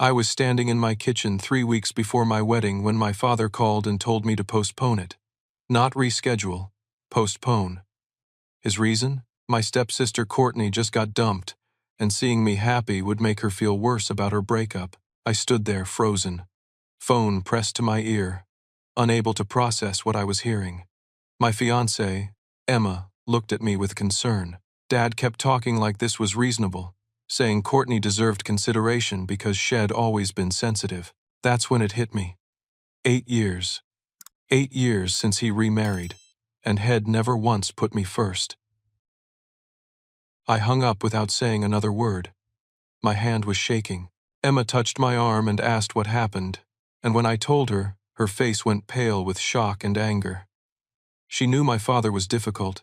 I was standing in my kitchen 3 weeks before my wedding when my father called and told me to postpone it. Not reschedule, postpone. His reason? My stepsister Courtney just got dumped, and seeing me happy would make her feel worse about her breakup. I stood there frozen, phone pressed to my ear, unable to process what I was hearing. My fiancée, Emma, looked at me with concern. Dad kept talking like this was reasonable, saying Courtney deserved consideration because she'd always been sensitive. That's when it hit me. 8 years. 8 years since he remarried, and had never once put me first. I hung up without saying another word. My hand was shaking. Emma touched my arm and asked what happened, and when I told her, her face went pale with shock and anger. She knew my father was difficult,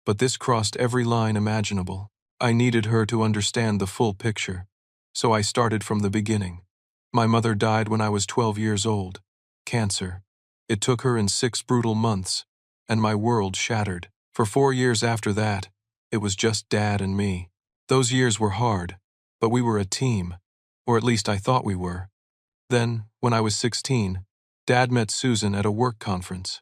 but this crossed every line imaginable. I needed her to understand the full picture, so I started from the beginning. My mother died when I was 12 years old. Cancer. It took her in 6 brutal months, and my world shattered. For 4 years after that, it was just Dad and me. Those years were hard, but we were a team, or at least I thought we were. Then, when I was 16, Dad met Susan at a work conference.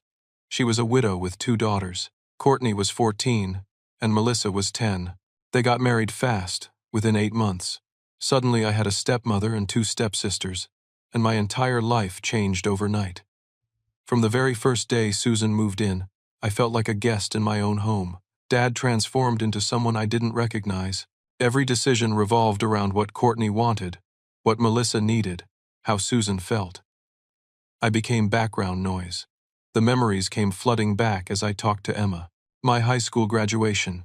She was a widow with 2 daughters. Courtney was 14, and Melissa was 10. They got married fast, within 8 months. Suddenly I had a stepmother and 2 stepsisters, and my entire life changed overnight. From the very first day Susan moved in, I felt like a guest in my own home. Dad transformed into someone I didn't recognize. Every decision revolved around what Courtney wanted, what Melissa needed, how Susan felt. I became background noise. The memories came flooding back as I talked to Emma. My high school graduation.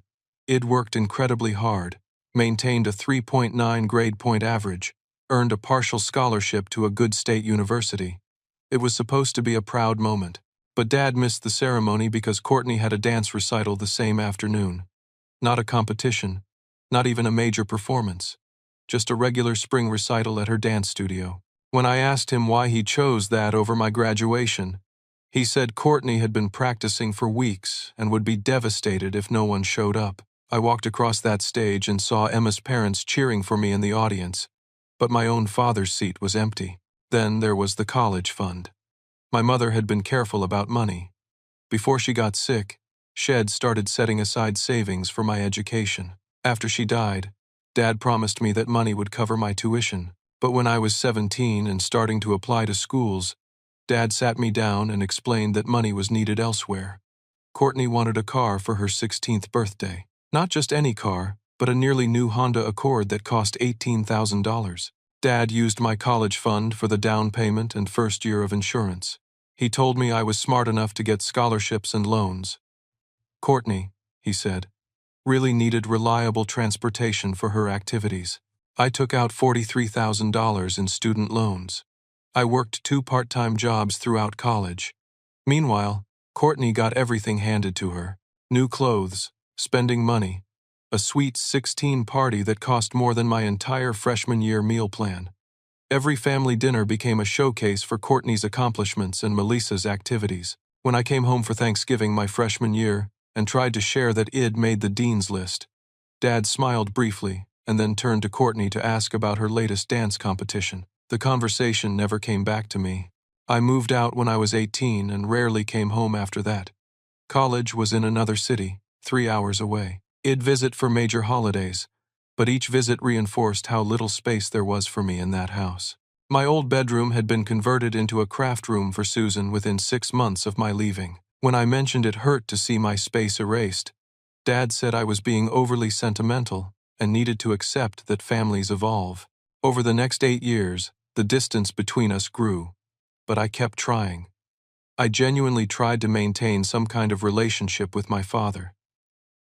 I'd worked incredibly hard, maintained a 3.9 grade point average, earned a partial scholarship to a good state university. It was supposed to be a proud moment, but Dad missed the ceremony because Courtney had a dance recital the same afternoon. Not a competition, not even a major performance, just a regular spring recital at her dance studio. When I asked him why he chose that over my graduation, he said Courtney had been practicing for weeks and would be devastated if no one showed up. I walked across that stage and saw Emma's parents cheering for me in the audience, but my own father's seat was empty. Then there was the college fund. My mother had been careful about money. Before she got sick, she'd started setting aside savings for my education. After she died, Dad promised me that money would cover my tuition. But when I was 17 and starting to apply to schools, Dad sat me down and explained that money was needed elsewhere. Courtney wanted a car for her 16th birthday. Not just any car, but a nearly new Honda Accord that cost $18,000. Dad used my college fund for the down payment and first year of insurance. He told me I was smart enough to get scholarships and loans. Courtney, he said, really needed reliable transportation for her activities. I took out $43,000 in student loans. I worked 2 part-time jobs throughout college. Meanwhile, Courtney got everything handed to her. New clothes, spending money, a sweet 16 party that cost more than my entire freshman year meal plan. Every family dinner became a showcase for Courtney's accomplishments and Melissa's activities. When I came home for Thanksgiving my freshman year and tried to share that I'd made the dean's list, Dad smiled briefly and then turned to Courtney to ask about her latest dance competition. The conversation never came back to me. I moved out when I was 18 and rarely came home after that. College was in another city, 3 hours away. I'd visit for major holidays, but each visit reinforced how little space there was for me in that house. My old bedroom had been converted into a craft room for Susan within 6 months of my leaving. When I mentioned it hurt to see my space erased, Dad said I was being overly sentimental and needed to accept that families evolve. Over the next 8 years, the distance between us grew, but I kept trying. I genuinely tried to maintain some kind of relationship with my father.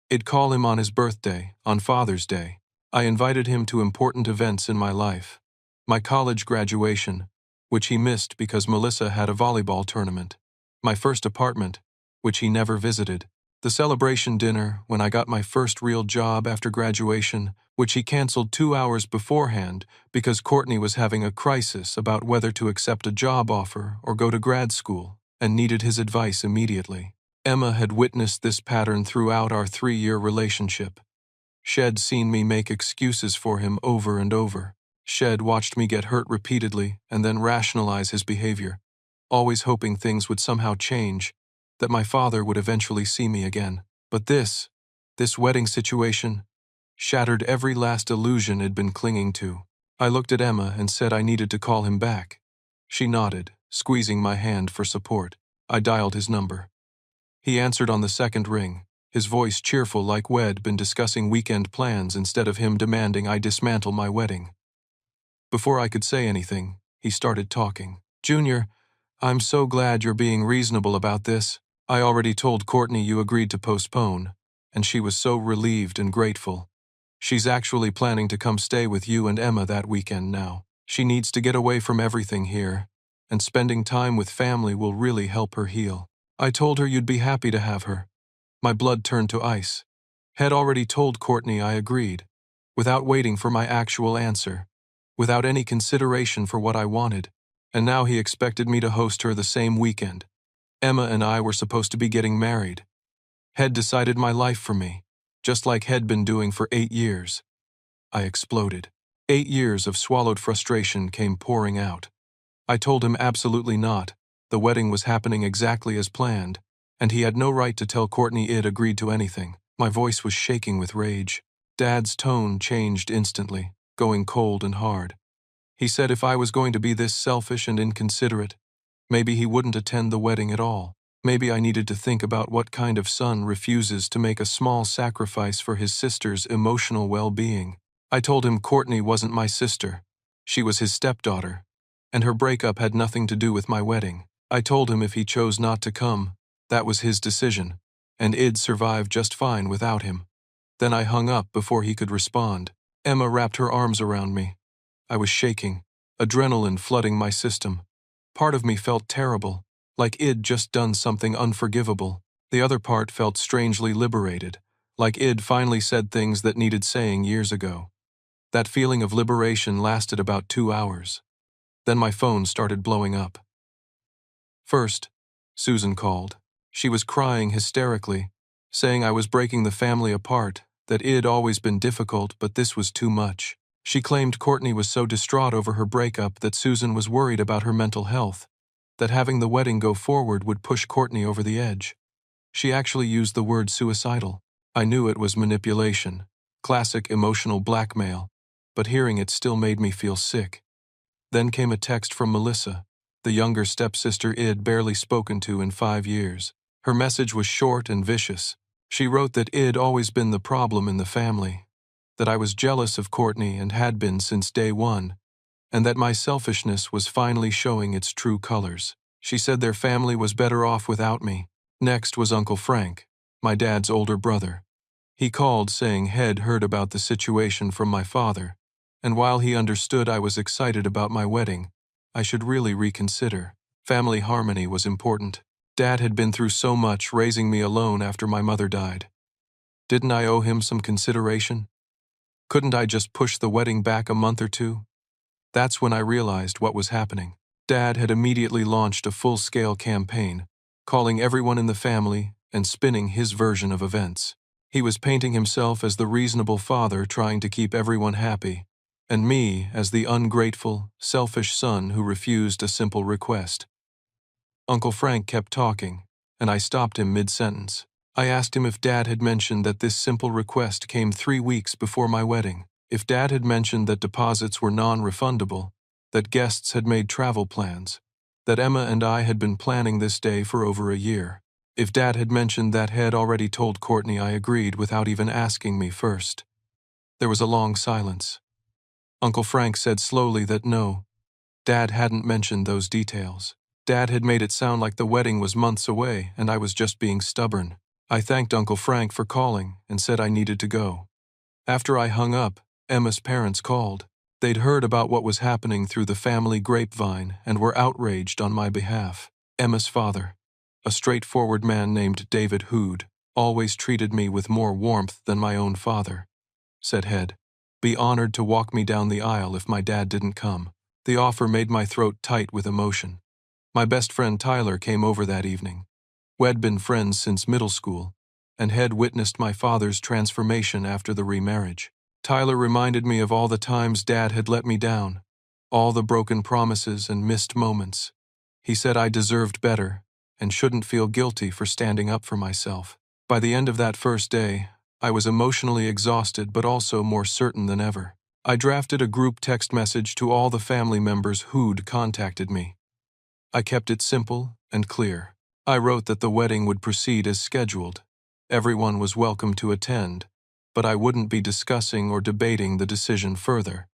I'd call him on his birthday, on Father's Day. I invited him to important events in my life. My college graduation, which he missed because Melissa had a volleyball tournament. My first apartment, which he never visited. The celebration dinner, when I got my first real job after graduation, which he canceled 2 hours beforehand because Courtney was having a crisis about whether to accept a job offer or go to grad school, and needed his advice immediately. Emma had witnessed this pattern throughout our 3-year relationship. She'd seen me make excuses for him over and over. Shed watched me get hurt repeatedly and then rationalize his behavior, always hoping things would somehow change, that my father would eventually see me again. But this wedding situation, shattered every last illusion I'd been clinging to. I looked at Emma and said I needed to call him back. She nodded, squeezing my hand for support. I dialed his number. He answered on the second ring, his voice cheerful like we'd been discussing weekend plans instead of him demanding I dismantle my wedding. Before I could say anything, he started talking. "Junior, I'm so glad you're being reasonable about this. I already told Courtney you agreed to postpone, and she was so relieved and grateful. She's actually planning to come stay with you and Emma that weekend now. She needs to get away from everything here, and spending time with family will really help her heal. I told her you'd be happy to have her." My blood turned to ice. Had already told Courtney I agreed, without waiting for my actual answer, without any consideration for what I wanted, and now he expected me to host her the same weekend. Emma and I were supposed to be getting married. Had decided my life for me, just like Had been doing for 8 years. I exploded. 8 years of swallowed frustration came pouring out. I told him absolutely not. The wedding was happening exactly as planned, and he had no right to tell Courtney I'd agreed to anything. My voice was shaking with rage. Dad's tone changed instantly, going cold and hard. He said if I was going to be this selfish and inconsiderate, maybe he wouldn't attend the wedding at all. Maybe I needed to think about what kind of son refuses to make a small sacrifice for his sister's emotional well-being. I told him Courtney wasn't my sister. She was his stepdaughter, and her breakup had nothing to do with my wedding. I told him if he chose not to come, that was his decision, and I'd survive just fine without him. Then I hung up before he could respond. Emma wrapped her arms around me. I was shaking, adrenaline flooding my system. Part of me felt terrible, like I'd just done something unforgivable. The other part felt strangely liberated, like I'd finally said things that needed saying years ago. That feeling of liberation lasted about 2 hours. Then my phone started blowing up. First, Susan called. She was crying hysterically, saying I was breaking the family apart, that I'd always been difficult but this was too much. She claimed Courtney was so distraught over her breakup that Susan was worried about her mental health, that having the wedding go forward would push Courtney over the edge. She actually used the word suicidal. I knew it was manipulation, classic emotional blackmail, but hearing it still made me feel sick. Then came a text from Melissa, the younger stepsister I'd barely spoken to in 5 years. Her message was short and vicious. She wrote that I'd always been the problem in the family, that I was jealous of Courtney and had been since day one, and that my selfishness was finally showing its true colors. She said their family was better off without me. Next was Uncle Frank, my dad's older brother. He called saying Had heard about the situation from my father, and while he understood I was excited about my wedding, I should really reconsider. Family harmony was important. Dad had been through so much raising me alone after my mother died. Didn't I owe him some consideration? Couldn't I just push the wedding back a month or two? That's when I realized what was happening. Dad had immediately launched a full-scale campaign, calling everyone in the family and spinning his version of events. He was painting himself as the reasonable father trying to keep everyone happy, and me as the ungrateful, selfish son who refused a simple request. Uncle Frank kept talking, and I stopped him mid-sentence. I asked him if Dad had mentioned that this simple request came 3 weeks before my wedding, if Dad had mentioned that deposits were non-refundable, that guests had made travel plans, that Emma and I had been planning this day for over a year, if Dad had mentioned that Had already told Courtney I agreed without even asking me first. There was a long silence. Uncle Frank said slowly that no, Dad hadn't mentioned those details. Dad had made it sound like the wedding was months away and I was just being stubborn. I thanked Uncle Frank for calling and said I needed to go. After I hung up, Emma's parents called. They'd heard about what was happening through the family grapevine and were outraged on my behalf. Emma's father, a straightforward man named David Hood, always treated me with more warmth than my own father. Said Head, "Be honored to walk me down the aisle if my dad didn't come." The offer made my throat tight with emotion. My best friend Tyler came over that evening. We'd been friends since middle school, and had witnessed my father's transformation after the remarriage. Tyler reminded me of all the times Dad had let me down, all the broken promises and missed moments. He said I deserved better and shouldn't feel guilty for standing up for myself. By the end of that first day, I was emotionally exhausted but also more certain than ever. I drafted a group text message to all the family members who'd contacted me. I kept it simple and clear. I wrote that the wedding would proceed as scheduled. Everyone was welcome to attend, but I wouldn't be discussing or debating the decision further.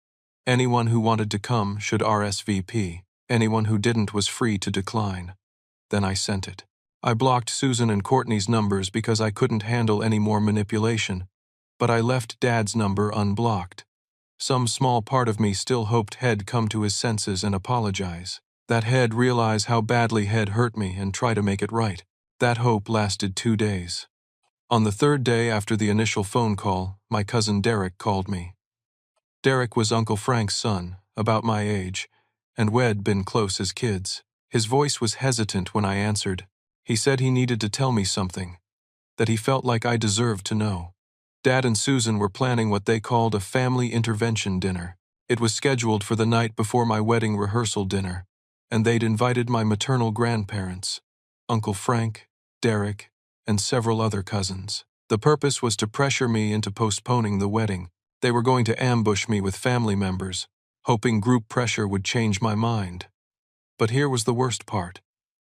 Anyone who wanted to come should RSVP. Anyone who didn't was free to decline. Then I sent it. I blocked Susan and Courtney's numbers because I couldn't handle any more manipulation, but I left Dad's number unblocked. Some small part of me still hoped He'd come to his senses and apologize. That He'd realize how badly He'd hurt me and try to make it right. That hope lasted 2 days. On the third day after the initial phone call, my cousin Derek called me. Derek was Uncle Frank's son, about my age, and we'd been close as kids. His voice was hesitant when I answered. He said he needed to tell me something, that he felt like I deserved to know. Dad and Susan were planning what they called a family intervention dinner. It was scheduled for the night before my wedding rehearsal dinner, and they'd invited my maternal grandparents, Uncle Frank, Derek, and several other cousins. The purpose was to pressure me into postponing the wedding. They were going to ambush me with family members, hoping group pressure would change my mind. But here was the worst part.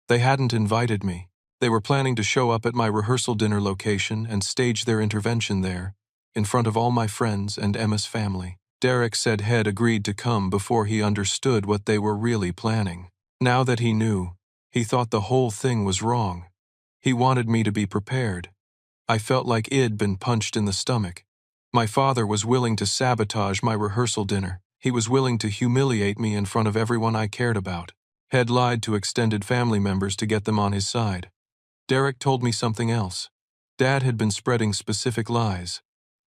They hadn't invited me. They were planning to show up at my rehearsal dinner location and stage their intervention there, in front of all my friends and Emma's family. Derek said He'd agreed to come before he understood what they were really planning. Now that he knew, he thought the whole thing was wrong. He wanted me to be prepared. I felt like I'd been punched in the stomach. My father was willing to sabotage my rehearsal dinner. He was willing to humiliate me in front of everyone I cared about. He'd lied to extended family members to get them on his side. Derek told me something else. Dad had been spreading specific lies.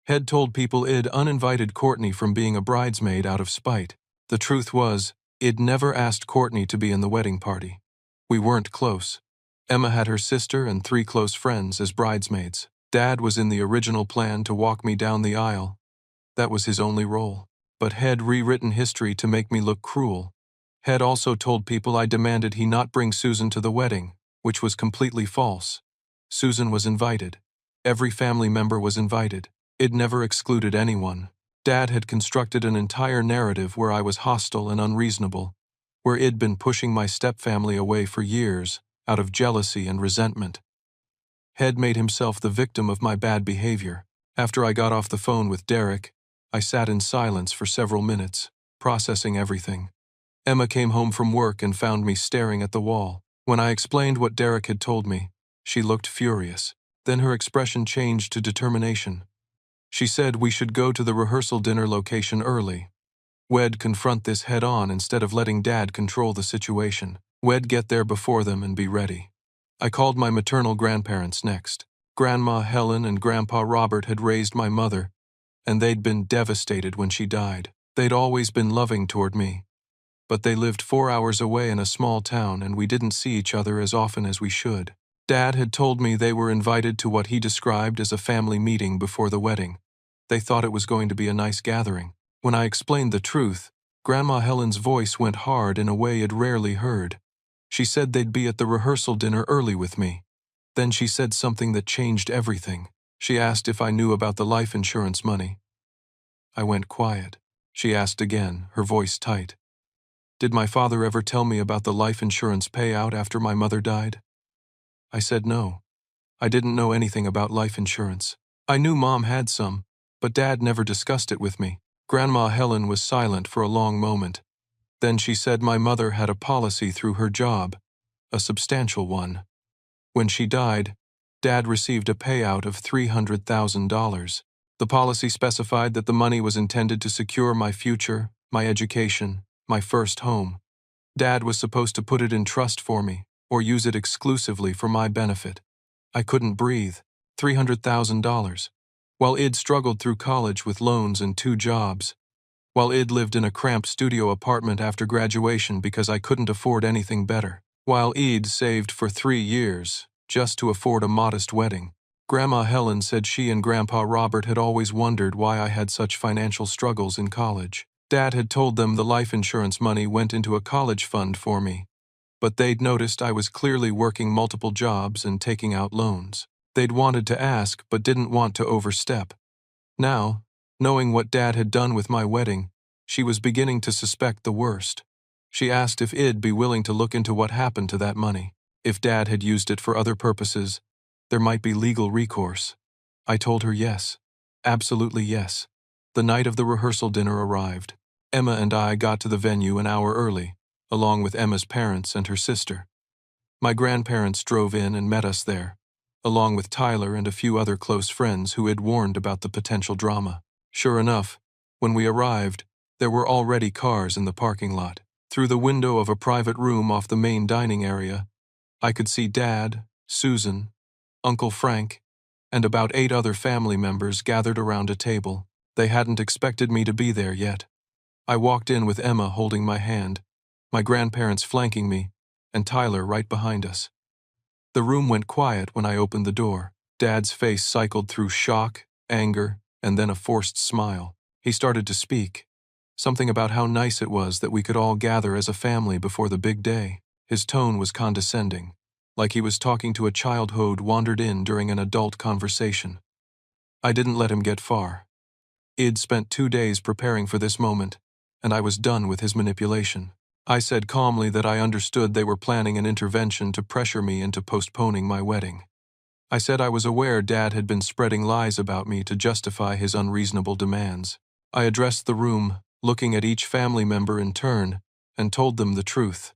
He'd told people I'd uninvited Courtney from being a bridesmaid out of spite. The truth was, I'd never asked Courtney to be in the wedding party. We weren't close. Emma had her sister and 3 close friends as bridesmaids. Dad was in the original plan to walk me down the aisle. That was his only role. But He'd rewritten history to make me look cruel. He'd also told people I demanded he not bring Susan to the wedding, which was completely false. Susan was invited. Every family member was invited. I'd never excluded anyone. Dad had constructed an entire narrative where I was hostile and unreasonable, where I'd been pushing my stepfamily away for years, out of jealousy and resentment. He'd made himself the victim of my bad behavior. After I got off the phone with Derek, I sat in silence for several minutes, processing everything. Emma came home from work and found me staring at the wall. When I explained what Derek had told me, she looked furious. Then her expression changed to determination. She said we should go to the rehearsal dinner location early. We'd confront this head-on instead of letting Dad control the situation. We'd get there before them and be ready. I called my maternal grandparents next. Grandma Helen and Grandpa Robert had raised my mother, and they'd been devastated when she died. They'd always been loving toward me. But they lived 4 hours away in a small town and we didn't see each other as often as we should. Dad had told me they were invited to what he described as a family meeting before the wedding. They thought it was going to be a nice gathering. When I explained the truth, Grandma Helen's voice went hard in a way I'd rarely heard. She said they'd be at the rehearsal dinner early with me. Then she said something that changed everything. She asked if I knew about the life insurance money. I went quiet. She asked again, her voice tight. Did my father ever tell me about the life insurance payout after my mother died? I said no. I didn't know anything about life insurance. I knew Mom had some, but Dad never discussed it with me. Grandma Helen was silent for a long moment. Then she said my mother had a policy through her job, a substantial one. When she died, Dad received a payout of $300,000. The policy specified that the money was intended to secure my future, my education, my first home. Dad was supposed to put it in trust for me, or use it exclusively for my benefit. I couldn't breathe. $300,000. While I'd struggled through college with loans and 2 jobs. While I'd lived in a cramped studio apartment after graduation because I couldn't afford anything better. While I'd saved for 3 years, just to afford a modest wedding. Grandma Helen said she and Grandpa Robert had always wondered why I had such financial struggles in college. Dad had told them the life insurance money went into a college fund for me, but they'd noticed I was clearly working multiple jobs and taking out loans. They'd wanted to ask but didn't want to overstep. Now, knowing what Dad had done with my wedding, she was beginning to suspect the worst. She asked if I'd be willing to look into what happened to that money. If Dad had used it for other purposes, there might be legal recourse. I told her yes. Absolutely yes. The night of the rehearsal dinner arrived. Emma and I got to the venue an hour early, along with Emma's parents and her sister. My grandparents drove in and met us there, along with Tyler and a few other close friends who had warned about the potential drama. Sure enough, when we arrived, there were already cars in the parking lot. Through the window of a private room off the main dining area, I could see Dad, Susan, Uncle Frank, and about 8 other family members gathered around a table. They hadn't expected me to be there yet. I walked in with Emma holding my hand, my grandparents flanking me, and Tyler right behind us. The room went quiet when I opened the door. Dad's face cycled through shock, anger, and then a forced smile. He started to speak. Something about how nice it was that we could all gather as a family before the big day. His tone was condescending, like he was talking to a child who'd wandered in during an adult conversation. I didn't let him get far. I'd spent 2 days preparing for this moment, and I was done with his manipulation. I said calmly that I understood they were planning an intervention to pressure me into postponing my wedding. I said I was aware Dad had been spreading lies about me to justify his unreasonable demands. I addressed the room, looking at each family member in turn, and told them the truth.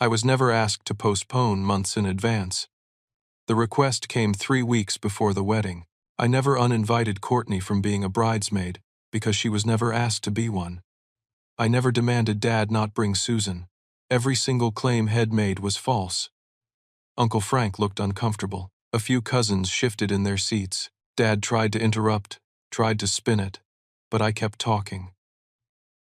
I was never asked to postpone months in advance. The request came 3 weeks before the wedding. I never uninvited Courtney from being a bridesmaid because she was never asked to be one. I never demanded Dad not bring Susan. Every single claim Head made was false. Uncle Frank looked uncomfortable. A few cousins shifted in their seats. Dad tried to interrupt, tried to spin it, but I kept talking.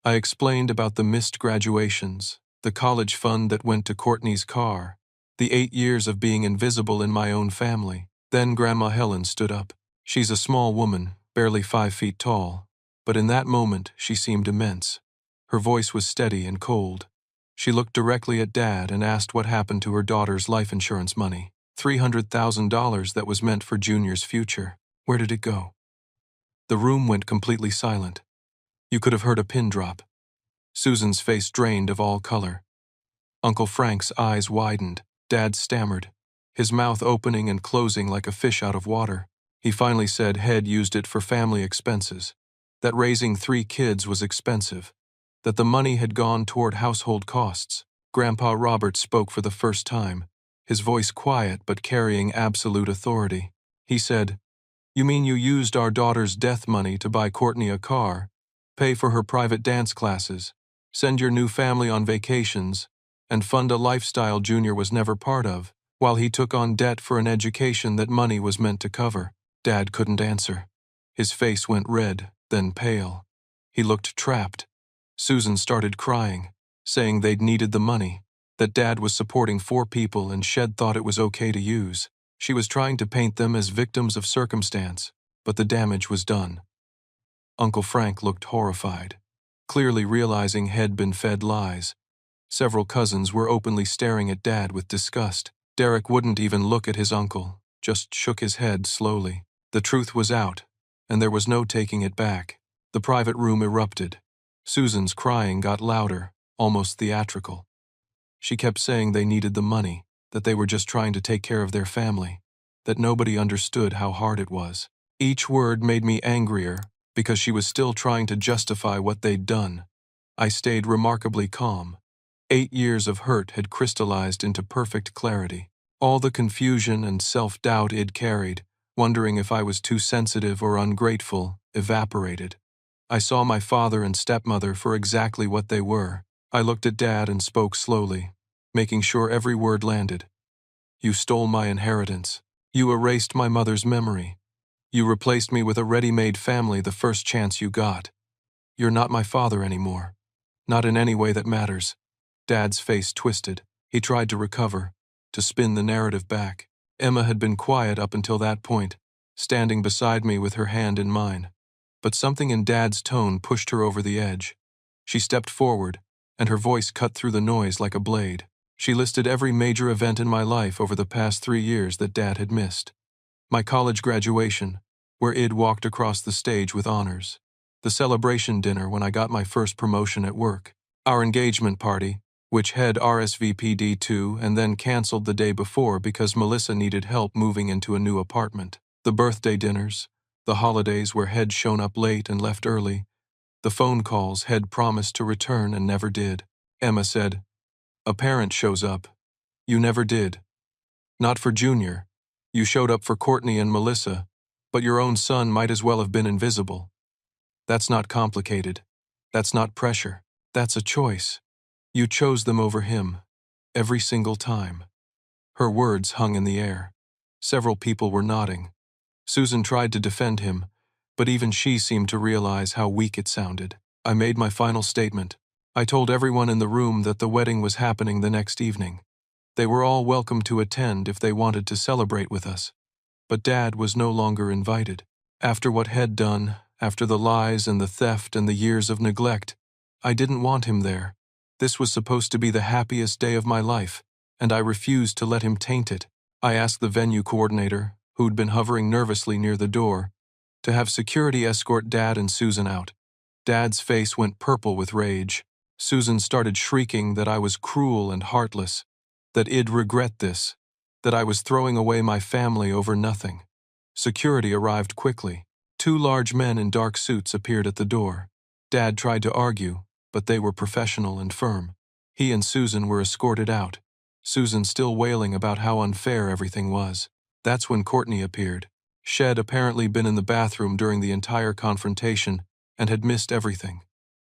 I explained about the missed graduations, the college fund that went to Courtney's car, the 8 years of being invisible in my own family. Then Grandma Helen stood up. She's a small woman, barely 5 feet tall, but in that moment she seemed immense. Her voice was steady and cold. She looked directly at Dad and asked what happened to her daughter's life insurance money. $300,000 that was meant for Junior's future. Where did it go? The room went completely silent. You could have heard a pin drop. Susan's face drained of all color. Uncle Frank's eyes widened. Dad stammered, his mouth opening and closing like a fish out of water. He finally said Head used it for family expenses, that raising 3 kids was expensive, that the money had gone toward household costs. Grandpa Robert spoke for the first time, his voice quiet but carrying absolute authority. He said, "You mean you used our daughter's death money to buy Courtney a car, pay for her private dance classes, send your new family on vacations, and fund a lifestyle Junior was never part of, while he took on debt for an education that money was meant to cover?" Dad couldn't answer. His face went red, then pale. He looked trapped. Susan started crying, saying they'd needed the money, that Dad was supporting 4 people and Shed thought it was okay to use. She was trying to paint them as victims of circumstance, but the damage was done. Uncle Frank looked horrified, clearly realizing He'd been fed lies. Several cousins were openly staring at Dad with disgust. Derek wouldn't even look at his uncle, just shook his head slowly. The truth was out, and there was no taking it back. The private room erupted. Susan's crying got louder, almost theatrical. She kept saying they needed the money, that they were just trying to take care of their family, that nobody understood how hard it was. Each word made me angrier because she was still trying to justify what they'd done. I stayed remarkably calm. 8 years of hurt had crystallized into perfect clarity. All the confusion and self-doubt I'd carried, wondering if I was too sensitive or ungrateful, evaporated. I saw my father and stepmother for exactly what they were. I looked at Dad and spoke slowly, making sure every word landed. "You stole my inheritance. You erased my mother's memory. You replaced me with a ready-made family the first chance you got. You're not my father anymore. Not in any way that matters." Dad's face twisted. He tried to recover, to spin the narrative back. Emma had been quiet up until that point, standing beside me with her hand in mine. But something in Dad's tone pushed her over the edge. She stepped forward, and her voice cut through the noise like a blade. She listed every major event in my life over the past 3 years that Dad had missed. My college graduation, where Id walked across the stage with honors. The celebration dinner when I got my first promotion at work. Our engagement party, which had RSVP'd to and then canceled the day before because Melissa needed help moving into a new apartment. The birthday dinners, the holidays where Head shown up late and left early, the phone calls Head promised to return and never did. Emma said, "A parent shows up. You never did. Not for Junior. You showed up for Courtney and Melissa, but your own son might as well have been invisible. That's not complicated. That's not pressure. That's a choice. You chose them over him. Every single time." Her words hung in the air. Several people were nodding. Susan tried to defend him, but even she seemed to realize how weak it sounded. I made my final statement. I told everyone in the room that the wedding was happening the next evening. They were all welcome to attend if they wanted to celebrate with us. But Dad was no longer invited. After what Head done, after the lies and the theft and the years of neglect, I didn't want him there. This was supposed to be the happiest day of my life, and I refused to let him taint it. I asked the venue coordinator, who'd been hovering nervously near the door, to have security escort Dad and Susan out. Dad's face went purple with rage. Susan started shrieking that I was cruel and heartless, that I'd regret this, that I was throwing away my family over nothing. Security arrived quickly. 2 large men in dark suits appeared at the door. Dad tried to argue, but they were professional and firm. He and Susan were escorted out, Susan still wailing about how unfair everything was. That's when Courtney appeared. She'd apparently been in the bathroom during the entire confrontation and had missed everything.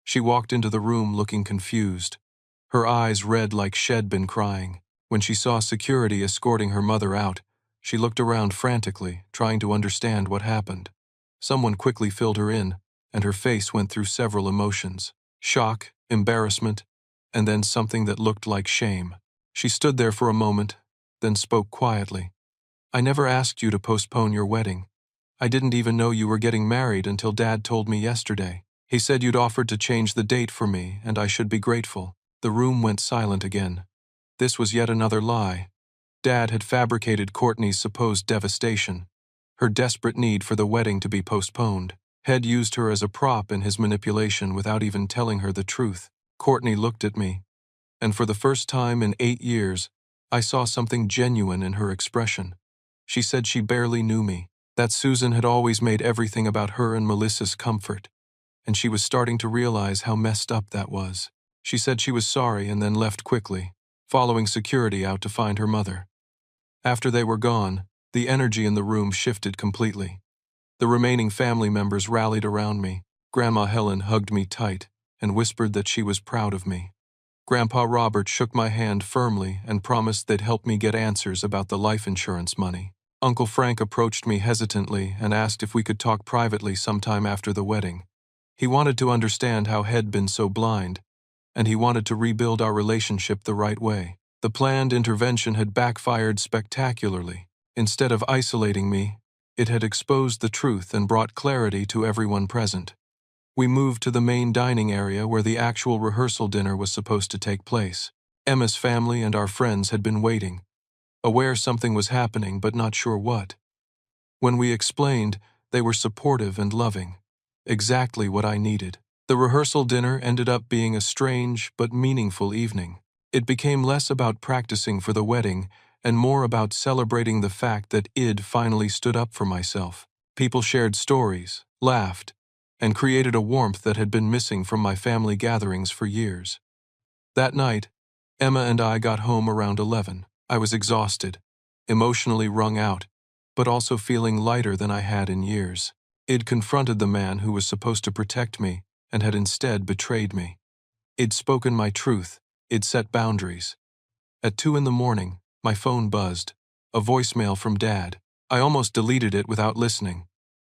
She walked into the room looking confused, her eyes red like she'd been crying. When she saw security escorting her mother out, she looked around frantically, trying to understand what happened. Someone quickly filled her in, and her face went through several emotions: shock, embarrassment, and then something that looked like shame. She stood there for a moment, then spoke quietly. "I never asked you to postpone your wedding. I didn't even know you were getting married until Dad told me yesterday. He said you'd offered to change the date for me, and I should be grateful." The room went silent again. This was yet another lie. Dad had fabricated Courtney's supposed devastation, her desperate need for the wedding to be postponed. Had used her as a prop in his manipulation without even telling her the truth. Courtney looked at me, and for the first time in 8 years, I saw something genuine in her expression. She said she barely knew me, that Susan had always made everything about her and Melissa's comfort, and she was starting to realize how messed up that was. She said she was sorry and then left quickly, following security out to find her mother. After they were gone, the energy in the room shifted completely. The remaining family members rallied around me. Grandma Helen hugged me tight and whispered that she was proud of me. Grandpa Robert shook my hand firmly and promised they'd help me get answers about the life insurance money. Uncle Frank approached me hesitantly and asked if we could talk privately sometime after the wedding. He wanted to understand how He'd been so blind, and he wanted to rebuild our relationship the right way. The planned intervention had backfired spectacularly. Instead of isolating me, it had exposed the truth and brought clarity to everyone present. We moved to the main dining area where the actual rehearsal dinner was supposed to take place. Emma's family and our friends had been waiting, aware something was happening but not sure what. When we explained, they were supportive and loving, exactly what I needed. The rehearsal dinner ended up being a strange but meaningful evening. It became less about practicing for the wedding and more about celebrating the fact that I'd finally stood up for myself. People shared stories, laughed, and created a warmth that had been missing from my family gatherings for years. That night, Emma and I got home around 11. I was exhausted, emotionally wrung out, but also feeling lighter than I had in years. I'd confronted the man who was supposed to protect me and had instead betrayed me. I'd spoken my truth. I'd set boundaries. At 2 in the morning, my phone buzzed, a voicemail from Dad. I almost deleted it without listening,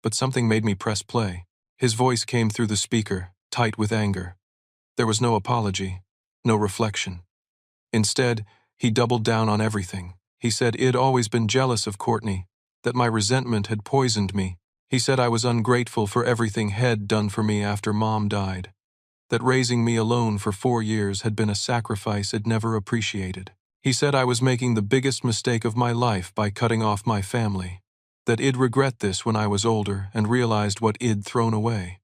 but something made me press play. His voice came through the speaker, tight with anger. There was no apology, no reflection. Instead, he doubled down on everything. He said I'd always been jealous of Courtney, that my resentment had poisoned me. He said I was ungrateful for everything Head done for me after Mom died, that raising me alone for 4 years had been a sacrifice I'd never appreciated. He said I was making the biggest mistake of my life by cutting off my family, that I'd regret this when I was older and realized what I'd thrown away.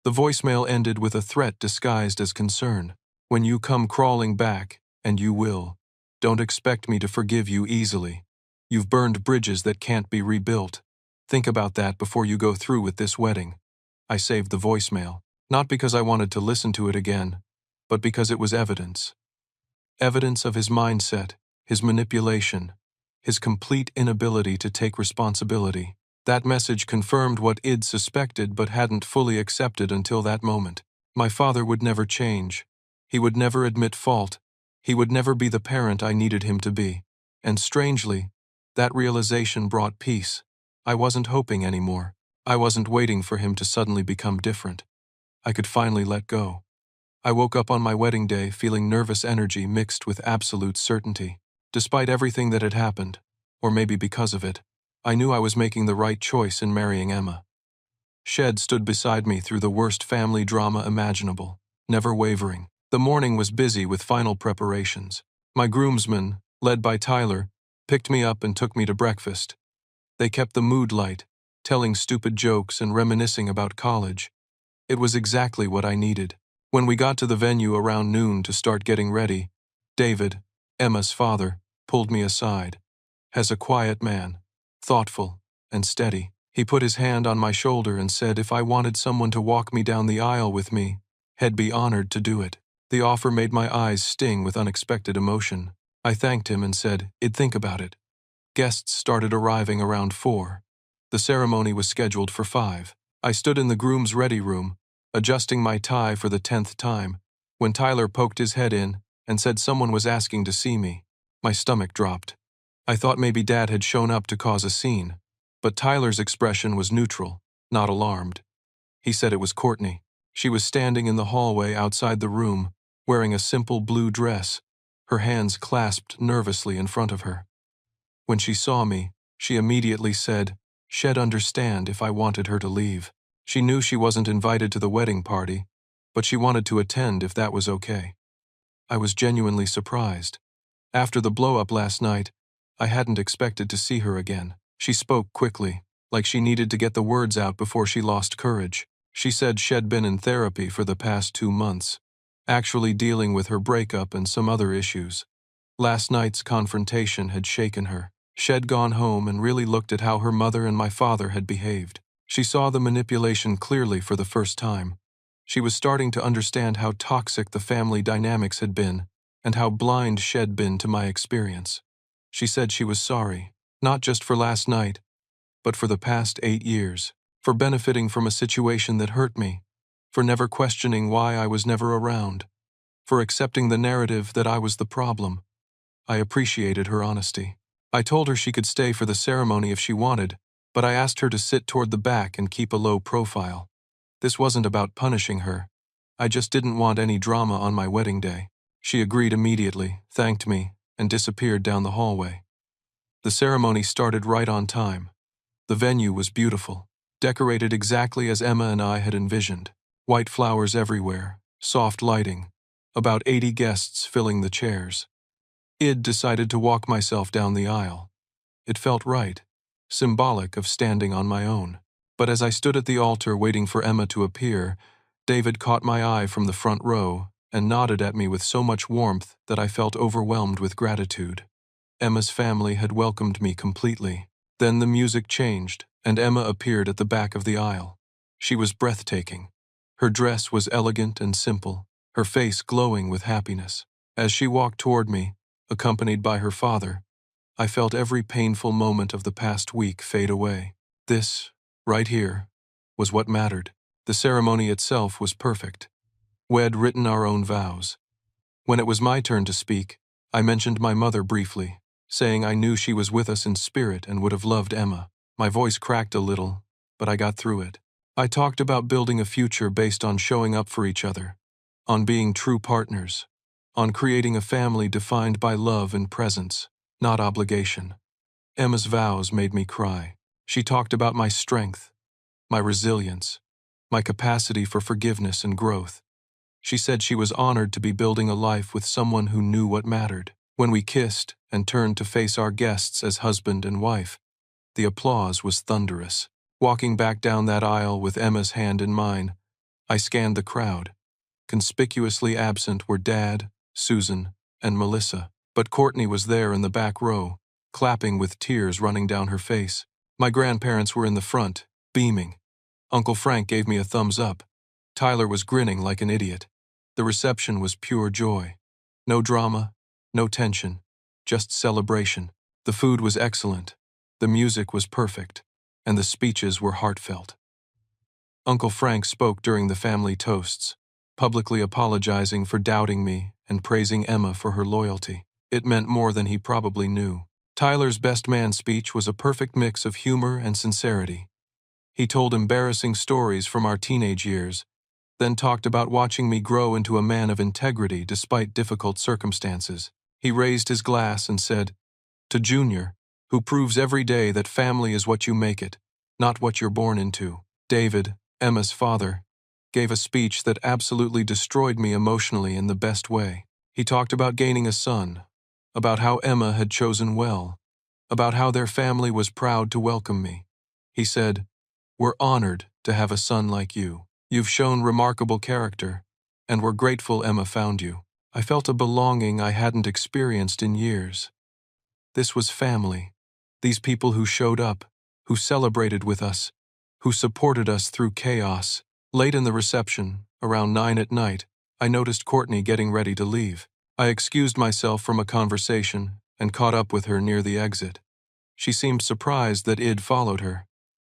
The voicemail ended with a threat disguised as concern. When you come crawling back, and you will, don't expect me to forgive you easily. You've burned bridges that can't be rebuilt. Think about that before you go through with this wedding. I saved the voicemail, not because I wanted to listen to it again, but because it was evidence. Evidence of his mindset, his manipulation, his complete inability to take responsibility. That message confirmed what I'd suspected but hadn't fully accepted until that moment. My father would never change. He would never admit fault. He would never be the parent I needed him to be. And strangely, that realization brought peace. I wasn't hoping anymore. I wasn't waiting for him to suddenly become different. I could finally let go. I woke up on my wedding day feeling nervous energy mixed with absolute certainty. Despite everything that had happened, or maybe because of it, I knew I was making the right choice in marrying Emma. Shed stood beside me through the worst family drama imaginable, never wavering. The morning was busy with final preparations. My groomsmen, led by Tyler, picked me up and took me to breakfast. They kept the mood light, telling stupid jokes and reminiscing about college. It was exactly what I needed. When we got to the venue around noon to start getting ready, David, Emma's father, pulled me aside. As a quiet man, thoughtful and steady, he put his hand on my shoulder and said if I wanted someone to walk me down the aisle with me, he'd be honored to do it. The offer made my eyes sting with unexpected emotion. I thanked him and said I'd think about it. Guests started arriving around 4. The ceremony was scheduled for 5. I stood in the groom's ready room, adjusting my tie for the 10th time, when Tyler poked his head in and said someone was asking to see me. My stomach dropped. I thought maybe Dad had shown up to cause a scene, but Tyler's expression was neutral, not alarmed. He said it was Courtney. She was standing in the hallway outside the room, wearing a simple blue dress, her hands clasped nervously in front of her. When she saw me, she immediately said she'd understand if I wanted her to leave. She knew she wasn't invited to the wedding party, but she wanted to attend if that was okay. I was genuinely surprised. After the blow-up last night, I hadn't expected to see her again. She spoke quickly, like she needed to get the words out before she lost courage. She said she'd been in therapy for the past 2 months, actually dealing with her breakup and some other issues. Last night's confrontation had shaken her. She'd gone home and really looked at how her mother and my father had behaved. She saw the manipulation clearly for the first time. She was starting to understand how toxic the family dynamics had been and how blind she'd been to my experience. She said she was sorry, not just for last night, but for the past 8 years, for benefiting from a situation that hurt me, for never questioning why I was never around, for accepting the narrative that I was the problem. I appreciated her honesty. I told her she could stay for the ceremony if she wanted, but I asked her to sit toward the back and keep a low profile. This wasn't about punishing her. I just didn't want any drama on my wedding day. She agreed immediately, thanked me, and disappeared down the hallway. The ceremony started right on time. The venue was beautiful, decorated exactly as Emma and I had envisioned. White flowers everywhere, soft lighting, about 80 guests filling the chairs. I'd decided to walk myself down the aisle. It felt right, symbolic of standing on my own. But as I stood at the altar waiting for Emma to appear, David caught my eye from the front row and nodded at me with so much warmth that I felt overwhelmed with gratitude. Emma's family had welcomed me completely. Then the music changed, and Emma appeared at the back of the aisle. She was breathtaking. Her dress was elegant and simple, her face glowing with happiness. As she walked toward me, accompanied by her father, I felt every painful moment of the past week fade away. This, right here, was what mattered. The ceremony itself was perfect. We'd written our own vows. When it was my turn to speak, I mentioned my mother briefly, saying I knew she was with us in spirit and would have loved Emma. My voice cracked a little, but I got through it. I talked about building a future based on showing up for each other, on being true partners, on creating a family defined by love and presence. not obligation. Emma's vows made me cry. She talked about my strength, my resilience, my capacity for forgiveness and growth. She said she was honored to be building a life with someone who knew what mattered. When we kissed and turned to face our guests as husband and wife, the applause was thunderous. Walking back down that aisle with Emma's hand in mine, I scanned the crowd. Conspicuously absent were Dad, Susan, and Melissa, but Courtney was there in the back row, clapping with tears running down her face. My grandparents were in the front, beaming. Uncle Frank gave me a thumbs up. Tyler was grinning like an idiot. The reception was pure joy. No drama, no tension, just celebration. The food was excellent, the music was perfect, and the speeches were heartfelt. Uncle Frank spoke during the family toasts, publicly apologizing for doubting me and praising Emma for her loyalty. It meant more than he probably knew. Tyler's best man speech was a perfect mix of humor and sincerity. He told embarrassing stories from our teenage years, then talked about watching me grow into a man of integrity despite difficult circumstances. He raised his glass and said, "To Junior, who proves every day that family is what you make it, not what you're born into." David, Emma's father, gave a speech that absolutely destroyed me emotionally in the best way. He talked about gaining a son, about how Emma had chosen well, about how their family was proud to welcome me. He said, "We're honored to have a son like you. You've shown remarkable character, and we're grateful Emma found you." I felt a belonging I hadn't experienced in years. This was family. These people who showed up, who celebrated with us, who supported us through chaos. Late in the reception, around 9 at night, I noticed Courtney getting ready to leave. I excused myself from a conversation and caught up with her near the exit. She seemed surprised that Id followed her.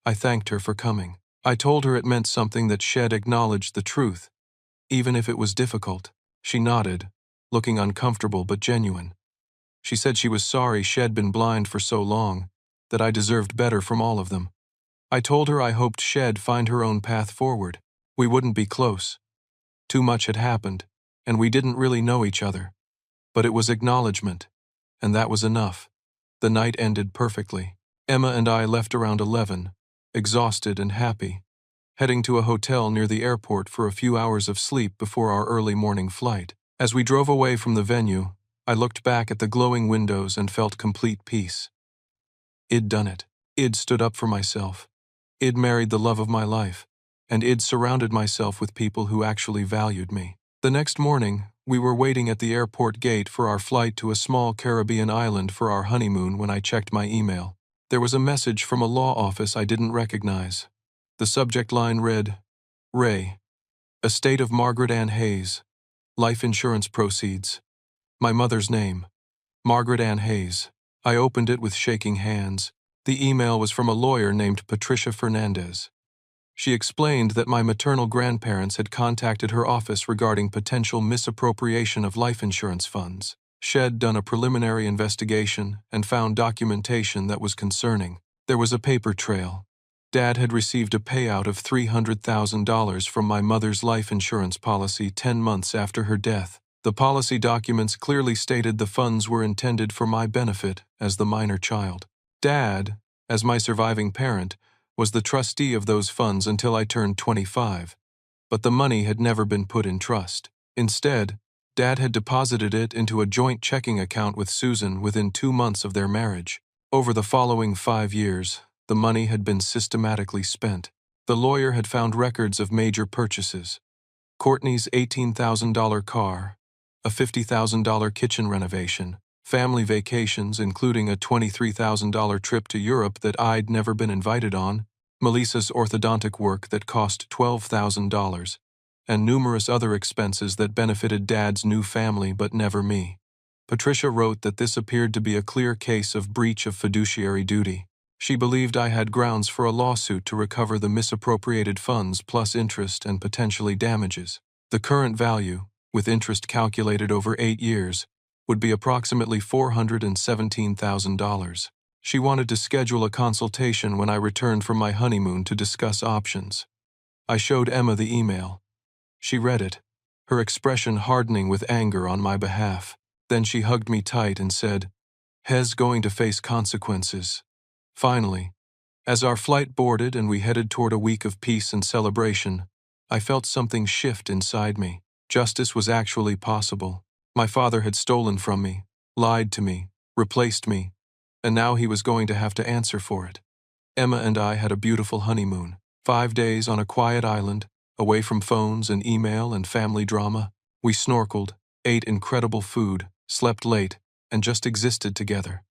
I thanked her for coming. I told her it meant something that Shed acknowledged the truth, even if it was difficult. She nodded, looking uncomfortable but genuine. She said she was sorry Shed been blind for so long, that I deserved better from all of them. I told her I hoped Shed find her own path forward. We wouldn't be close. Too much had happened, and we didn't really know each other. But it was acknowledgement, and that was enough. The night ended perfectly. Emma and I left around 11, exhausted and happy, heading to a hotel near the airport for a few hours of sleep before our early morning flight. As we drove away from the venue, I looked back at the glowing windows and felt complete peace. I'd done it. I'd stood up for myself. I'd married the love of my life, and I'd surrounded myself with people who actually valued me. The next morning, we were waiting at the airport gate for our flight to a small Caribbean island for our honeymoon when I checked my email. There was a message from a law office I didn't recognize. The subject line read, "Ray, estate of Margaret Ann Hayes, life insurance proceeds." My mother's name, Margaret Ann Hayes. I opened it with shaking hands. The email was from a lawyer named Patricia Fernandez. She explained that my maternal grandparents had contacted her office regarding potential misappropriation of life insurance funds. She'd done a preliminary investigation and found documentation that was concerning. There was a paper trail. Dad had received a payout of $300,000 from my mother's life insurance policy 10 months after her death. The policy documents clearly stated the funds were intended for my benefit as the minor child. Dad, as my surviving parent, was the trustee of those funds until I turned 25, but the money had never been put in trust. Instead, Dad had deposited it into a joint checking account with Susan within 2 months of their marriage. Over the following 5 years, the money had been systematically spent. The lawyer had found records of major purchases: Courtney's $18,000 car, a $50,000 kitchen renovation, family vacations including a $23,000 trip to Europe that I'd never been invited on, Melissa's orthodontic work that cost $12,000, and numerous other expenses that benefited Dad's new family but never me. Patricia wrote that this appeared to be a clear case of breach of fiduciary duty. She believed I had grounds for a lawsuit to recover the misappropriated funds plus interest and potentially damages. The current value, with interest calculated over 8 years, would be approximately $417,000. She wanted to schedule a consultation when I returned from my honeymoon to discuss options. I showed Emma the email. She read it, her expression hardening with anger on my behalf. Then she hugged me tight and said, Hez going to face consequences. Finally, as our flight boarded and we headed toward a week of peace and celebration, I felt something shift inside me. Justice was actually possible. My father had stolen from me, lied to me, replaced me, and now he was going to have to answer for it. Emma and I had a beautiful honeymoon. 5 days on a quiet island, away from phones and email and family drama. We snorkeled, ate incredible food, slept late, and just existed together.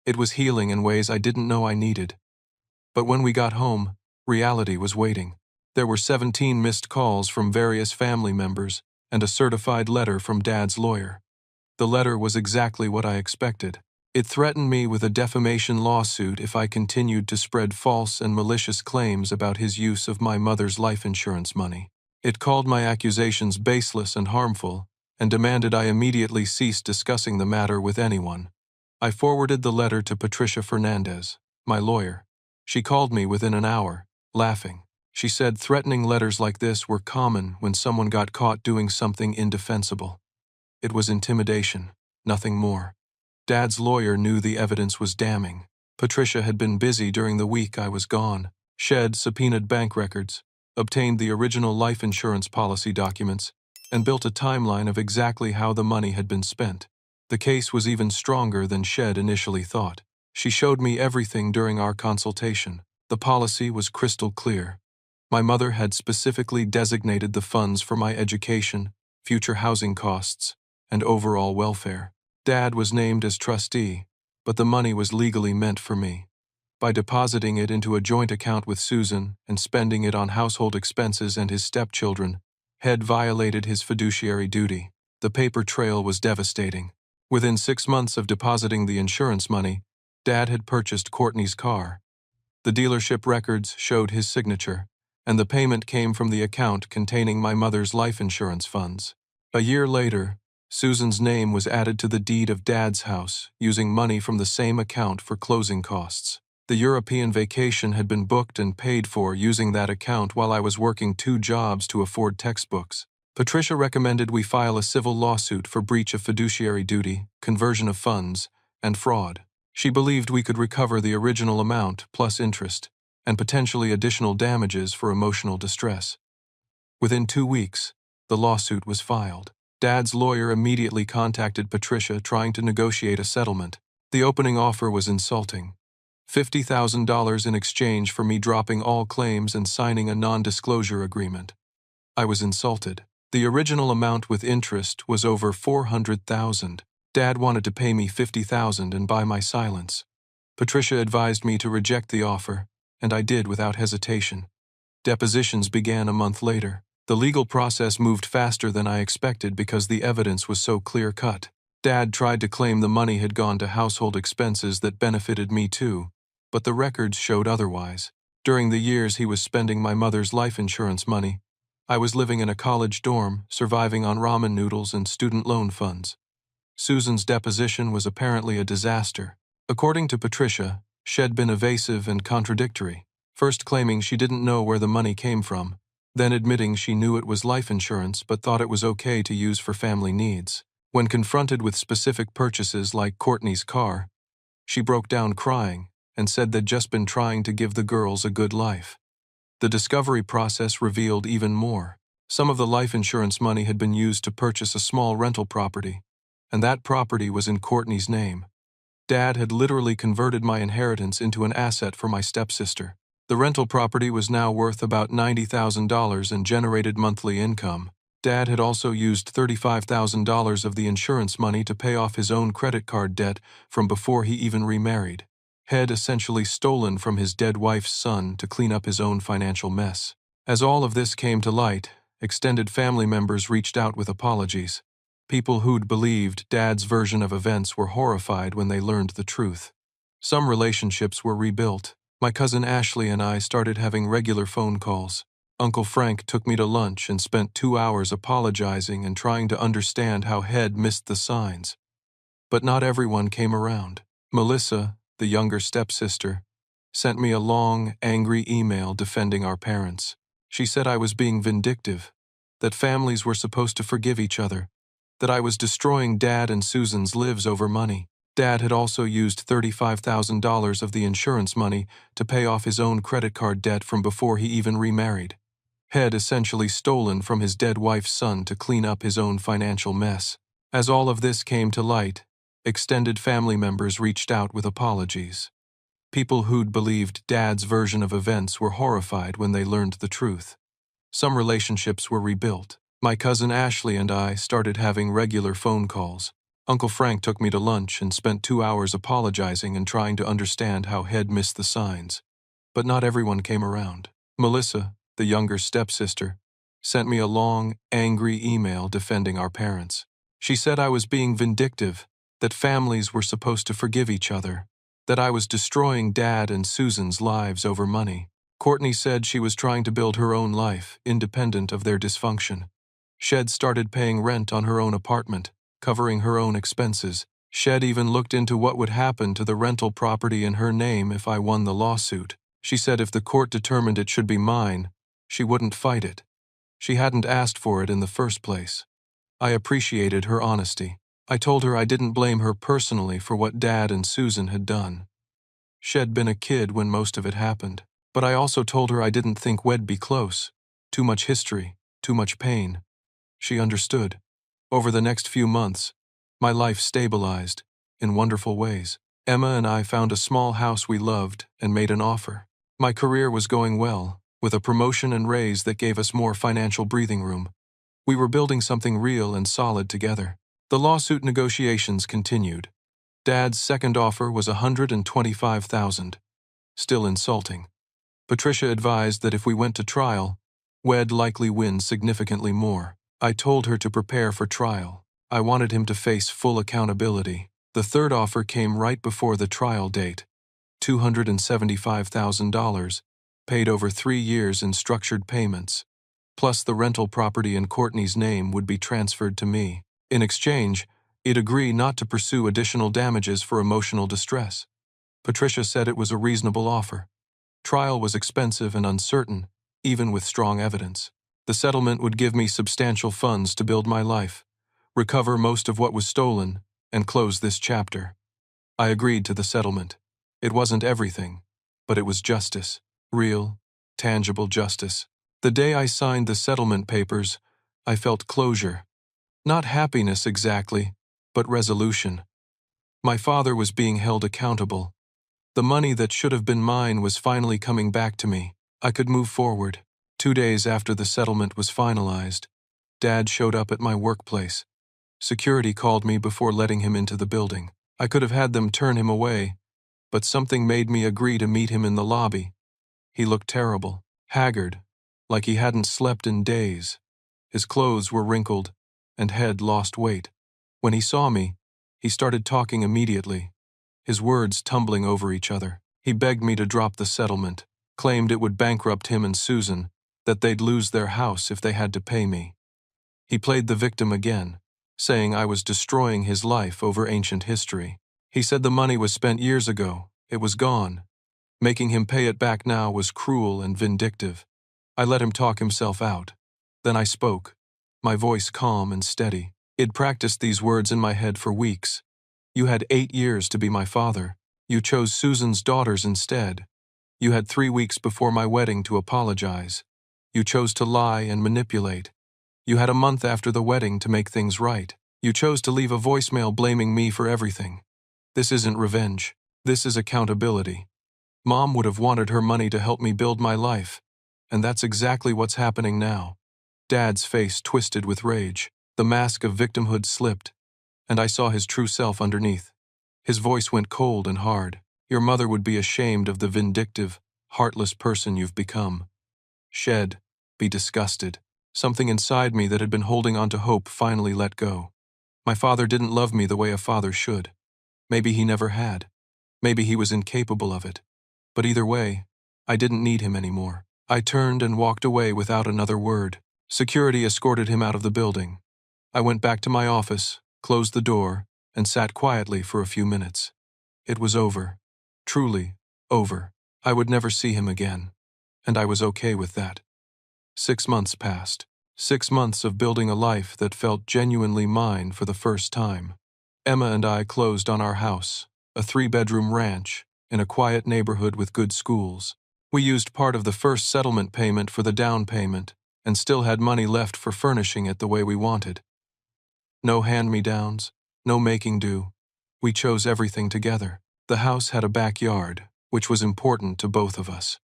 It was healing in ways I didn't know I needed. But when we got home, reality was waiting. There were 17 missed calls from various family members and a certified letter from Dad's lawyer. The letter was exactly what I expected. It threatened me with a defamation lawsuit if I continued to spread false and malicious claims about his use of my mother's life insurance money. It called my accusations baseless and harmful, and demanded I immediately cease discussing the matter with anyone. I forwarded the letter to Patricia Fernandez, my lawyer. She called me within an hour, laughing. She said threatening letters like this were common when someone got caught doing something indefensible. It was intimidation, nothing more. Dad's lawyer knew the evidence was damning. Patricia had been busy during the week I was gone. Shed subpoenaed bank records, obtained the original life insurance policy documents, and built a timeline of exactly how the money had been spent. The case was even stronger than Shed initially thought. She showed me everything during our consultation. The policy was crystal clear. My mother had specifically designated the funds for my education, future housing costs, and overall welfare. Dad was named as trustee, but the money was legally meant for me. By depositing it into a joint account with Susan and spending it on household expenses and his stepchildren, Head violated his fiduciary duty. The paper trail was devastating. Within 6 months of depositing the insurance money, Dad had purchased Courtney's car. The dealership records showed his signature, and the payment came from the account containing my mother's life insurance funds. A year later, Susan's name was added to the deed of Dad's house, using money from the same account for closing costs. The European vacation had been booked and paid for using that account while I was working 2 jobs to afford textbooks. Patricia recommended we file a civil lawsuit for breach of fiduciary duty, conversion of funds, and fraud. She believed we could recover the original amount plus interest, and potentially additional damages for emotional distress. Within 2 weeks, the lawsuit was filed. Dad's lawyer immediately contacted Patricia trying to negotiate a settlement. The opening offer was insulting. $50,000 in exchange for me dropping all claims and signing a non-disclosure agreement. I was insulted. The original amount with interest was over $400,000. Dad wanted to pay me $50,000 and buy my silence. Patricia advised me to reject the offer, and I did without hesitation. Depositions began a month later. The legal process moved faster than I expected because the evidence was so clear-cut. Dad tried to claim the money had gone to household expenses that benefited me too, but the records showed otherwise. During the years he was spending my mother's life insurance money, I was living in a college dorm, surviving on ramen noodles and student loan funds. Susan's deposition was apparently a disaster. According to Patricia, she'd been evasive and contradictory, first claiming she didn't know where the money came from, then admitting she knew it was life insurance but thought it was okay to use for family needs. When confronted with specific purchases like Courtney's car, she broke down crying and said they'd just been trying to give the girls a good life. The discovery process revealed even more. Some of the life insurance money had been used to purchase a small rental property, and that property was in Courtney's name. Dad had literally converted my inheritance into an asset for my stepsister. The rental property was now worth about $90,000 and generated monthly income. Dad had also used $35,000 of the insurance money to pay off his own credit card debt from before he even remarried. Had essentially stolen from his dead wife's son to clean up his own financial mess. As all of this came to light, extended family members reached out with apologies. People who'd believed Dad's version of events were horrified when they learned the truth. Some relationships were rebuilt. My cousin Ashley and I started having regular phone calls. Uncle Frank took me to lunch and spent 2 hours apologizing and trying to understand how Head missed the signs. But not everyone came around. Melissa, the younger stepsister, sent me a long, angry email defending our parents. She said I was being vindictive, that families were supposed to forgive each other, that I was destroying Dad and Susan's lives over money. Dad had also used $35,000 of the insurance money to pay off his own credit card debt from before he even remarried. Had essentially stolen from his dead wife's son to clean up his own financial mess. As all of this came to light, extended family members reached out with apologies. People who'd believed Dad's version of events were horrified when they learned the truth. Some relationships were rebuilt. My cousin Ashley and I started having regular phone calls. Uncle Frank took me to lunch and spent 2 hours apologizing and trying to understand how Head missed the signs. But not everyone came around. Melissa, the younger stepsister, sent me a long, angry email defending our parents. She said I was being vindictive, that families were supposed to forgive each other, that I was destroying Dad and Susan's lives over money. Courtney said she was trying to build her own life, independent of their dysfunction. Shed started paying rent on her own apartment, covering her own expenses. Shed even looked into what would happen to the rental property in her name if I won the lawsuit. She said if the court determined it should be mine, she wouldn't fight it. She hadn't asked for it in the first place. I appreciated her honesty. I told her I didn't blame her personally for what Dad and Susan had done. She'd been a kid when most of it happened. But I also told her I didn't think we'd be close. Too much history, too much pain. She understood. Over the next few months, my life stabilized, in wonderful ways. Emma and I found a small house we loved and made an offer. My career was going well, with a promotion and raise that gave us more financial breathing room. We were building something real and solid together. The lawsuit negotiations continued. Dad's second offer was $125,000. Still insulting. Patricia advised that if we went to trial, we'd likely win significantly more. I told her to prepare for trial. I wanted him to face full accountability. The third offer came right before the trial date, $275,000, paid over 3 years in structured payments, plus the rental property in Courtney's name would be transferred to me. In exchange, he'd agree not to pursue additional damages for emotional distress. Patricia said it was a reasonable offer. Trial was expensive and uncertain, even with strong evidence. The settlement would give me substantial funds to build my life, recover most of what was stolen, and close this chapter. I agreed to the settlement. It wasn't everything, but it was justice. Real, tangible justice. The day I signed the settlement papers, I felt closure. Not happiness exactly, but resolution. My father was being held accountable. The money that should have been mine was finally coming back to me. I could move forward. 2 days after the settlement was finalized, Dad showed up at my workplace. Security called me before letting him into the building. I could have had them turn him away, but something made me agree to meet him in the lobby. He looked terrible, haggard, like he hadn't slept in days. His clothes were wrinkled and had lost weight. When he saw me, he started talking immediately, his words tumbling over each other. He begged me to drop the settlement, claimed it would bankrupt him and Susan, that they'd lose their house if they had to pay me. He played the victim again, saying I was destroying his life over ancient history. He said the money was spent years ago, it was gone. Making him pay it back now was cruel and vindictive. I let him talk himself out. Then I spoke, my voice calm and steady. I'd practiced these words in my head for weeks. You had 8 years to be my father. You chose Susan's daughters instead. You had 3 weeks before my wedding to apologize. You chose to lie and manipulate. You had a month after the wedding to make things right. You chose to leave a voicemail blaming me for everything. This isn't revenge. This is accountability. Mom would have wanted her money to help me build my life, and that's exactly what's happening now. Dad's face twisted with rage. The mask of victimhood slipped, and I saw his true self underneath. His voice went cold and hard. Your mother would be ashamed of the vindictive, heartless person you've become. Shed, be disgusted. Something inside me that had been holding on to hope finally let go. My father didn't love me the way a father should. Maybe he never had. Maybe he was incapable of it. But either way, I didn't need him anymore. I turned and walked away without another word. Security escorted him out of the building. I went back to my office, closed the door, and sat quietly for a few minutes. It was over. Truly, over. I would never see him again. And I was okay with that. 6 months passed. 6 months of building a life that felt genuinely mine for the first time. Emma and I closed on our house, a 3-bedroom ranch, in a quiet neighborhood with good schools. We used part of the first settlement payment for the down payment, and still had money left for furnishing it the way we wanted. No hand-me-downs, no making do. We chose everything together. The house had a backyard, which was important to both of us.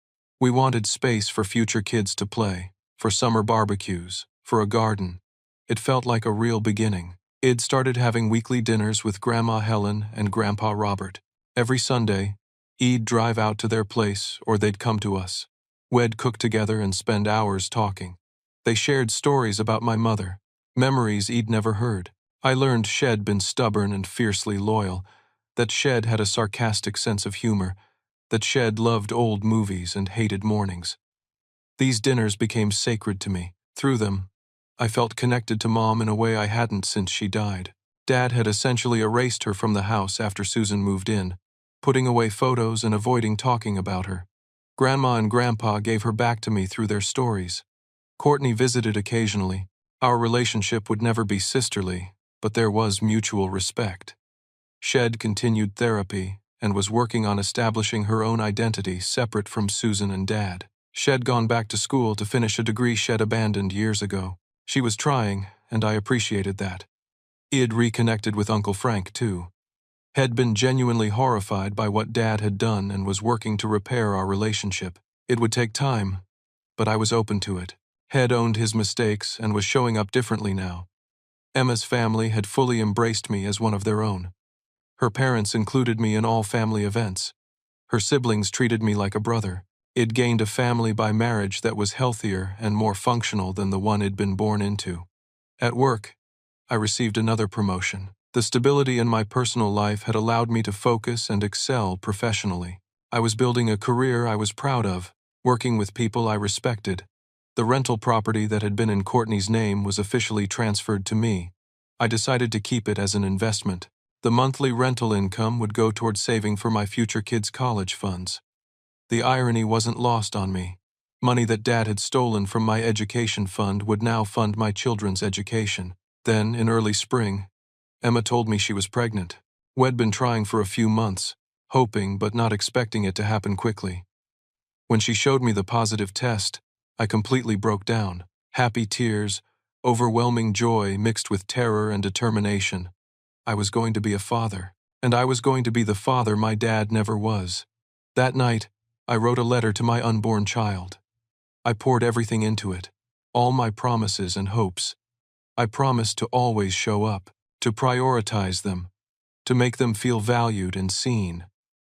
We wanted space for future kids to play, for summer barbecues, for a garden. It felt like a real beginning. Id started having weekly dinners with Grandma Helen and Grandpa Robert. Every Sunday, E'd drive out to their place or they'd come to us. We'd cook together and spend hours talking. They shared stories about my mother, memories E'd never heard. I learned Shed been stubborn and fiercely loyal, that Shed had a sarcastic sense of humor, that Shed loved old movies and hated mornings. These dinners became sacred to me. Through them, I felt connected to Mom in a way I hadn't since she died. Dad had essentially erased her from the house after Susan moved in, putting away photos and avoiding talking about her. Grandma and Grandpa gave her back to me through their stories. Courtney visited occasionally. Our relationship would never be sisterly, but there was mutual respect. Shed continued therapy and was working on establishing her own identity separate from Susan and Dad. Shed gone back to school to finish a degree Shed abandoned years ago. She was trying, and I appreciated that. Id reconnected with Uncle Frank, too. Had been genuinely horrified by what Dad had done and was working to repair our relationship. It would take time, but I was open to it. Head owned his mistakes and was showing up differently now. Emma's family had fully embraced me as one of their own. Her parents included me in all family events. Her siblings treated me like a brother. It gained a family by marriage that was healthier and more functional than the one it'd been born into. At work, I received another promotion. The stability in my personal life had allowed me to focus and excel professionally. I was building a career I was proud of, working with people I respected. The rental property that had been in Courtney's name was officially transferred to me. I decided to keep it as an investment. The monthly rental income would go toward saving for my future kids' college funds. The irony wasn't lost on me. Money that Dad had stolen from my education fund would now fund my children's education. Then, in early spring, Emma told me she was pregnant. We'd been trying for a few months, hoping but not expecting it to happen quickly. When she showed me the positive test, I completely broke down. Happy tears, overwhelming joy mixed with terror and determination. I was going to be a father, and I was going to be the father my dad never was. That night, I wrote a letter to my unborn child. I poured everything into it, all my promises and hopes. I promised to always show up, to prioritize them, to make them feel valued and seen,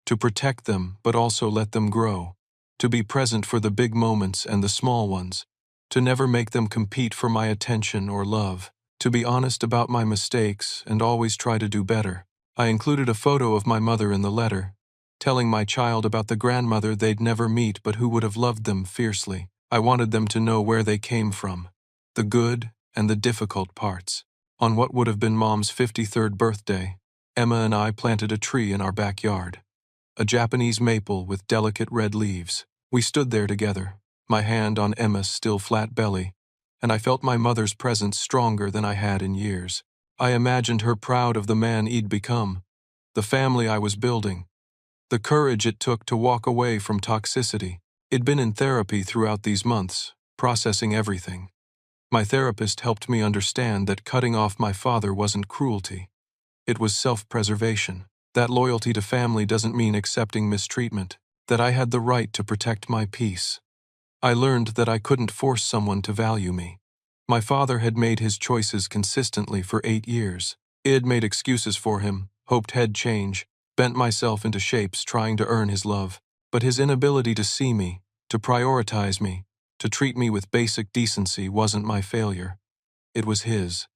to protect them but also let them grow, to be present for the big moments and the small ones, to never make them compete for my attention or love, to be honest about my mistakes and always try to do better. I included a photo of my mother in the letter, telling my child about the grandmother they'd never meet but who would have loved them fiercely. I wanted them to know where they came from, the good and the difficult parts. On what would have been Mom's 53rd birthday, Emma and I planted a tree in our backyard, a Japanese maple with delicate red leaves. We stood there together, my hand on Emma's still flat belly, and I felt my mother's presence stronger than I had in years. I imagined her proud of the man I'd become, the family I was building, the courage it took to walk away from toxicity. I'd been in therapy throughout these months, processing everything. My therapist helped me understand that cutting off my father wasn't cruelty. It was self-preservation. That loyalty to family doesn't mean accepting mistreatment, that I had the right to protect my peace. I learned that I couldn't force someone to value me. My father had made his choices consistently for 8 years. I'd made excuses for him, hoped he'd change, bent myself into shapes trying to earn his love. But his inability to see me, to prioritize me, to treat me with basic decency wasn't my failure. It was his.